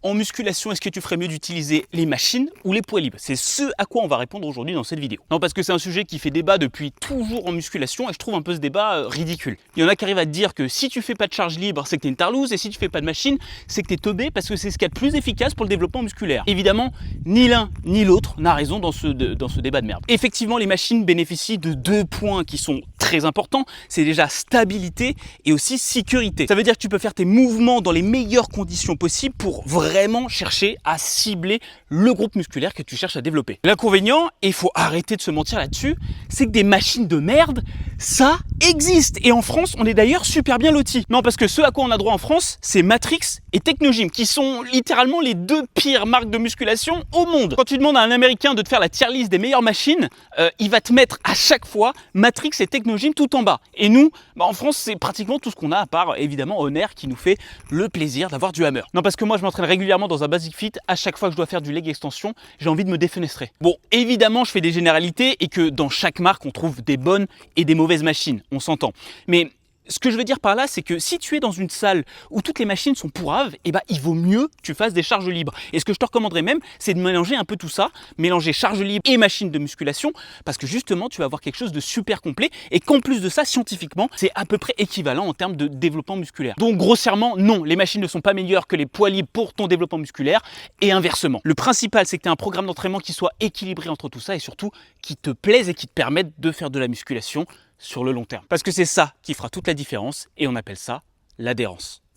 en musculation, est-ce que tu ferais mieux d'utiliser les machines ou les poids libres? C'est ce à quoi on va répondre aujourd'hui dans cette vidéo. Non, parce que c'est un sujet qui fait débat depuis toujours en musculation et je trouve un peu ce débat ridicule. Il y en a qui arrivent à te dire que si tu fais pas de charge libre, c'est que t'es une tarlouse, et si tu fais pas de machine, c'est que t'es teubé, parce que c'est ce qu'il y a de plus efficace pour le développement musculaire. Évidemment, ni l'un ni l'autre n'a raison dans ce débat de merde. Effectivement, les machines bénéficient de deux points qui sont très importants. C'est déjà stabilité et aussi sécurité. Ça veut dire que tu peux faire tes mouvements dans les meilleures conditions possibles pour vraiment chercher à cibler le groupe musculaire que tu cherches à développer. L'inconvénient, et il faut arrêter de se mentir là-dessus, c'est que des machines de merde, ça existe. Et en France, on est d'ailleurs super bien lotis. Non, parce que ce à quoi on a droit en France, c'est Matrix et Technogym, qui sont littéralement les deux pires marques de musculation au monde. Quand tu demandes à un Américain de te faire la tier list des meilleures machines, il va te mettre à chaque fois Matrix et Technogym tout en bas. Et nous, en France, c'est pratiquement tout ce qu'on a, à part évidemment Honor qui nous fait le plaisir d'avoir du hammer. Non, parce que moi je m'entraîne régulièrement dans un basic fit, à chaque fois que je dois faire du leg extension, j'ai envie de me défenestrer. Bon, évidemment je fais des généralités et que dans chaque marque on trouve des bonnes et des mauvaises machines, on s'entend. Mais ce que je veux dire par là, c'est que si tu es dans une salle où toutes les machines sont pourraves, eh ben, il vaut mieux que tu fasses des charges libres. Et ce que je te recommanderais même, c'est de mélanger un peu tout ça, mélanger charge libre et machine de musculation, parce que justement, tu vas avoir quelque chose de super complet et qu'en plus de ça, scientifiquement, c'est à peu près équivalent en termes de développement musculaire. Donc grossièrement, non, les machines ne sont pas meilleures que les poids libres pour ton développement musculaire et inversement. Le principal, c'est que tu as un programme d'entraînement qui soit équilibré entre tout ça et surtout qui te plaise et qui te permette de faire de la musculation sur le long terme. Parce que c'est ça qui fera toute la différence et on appelle ça l'adhérence.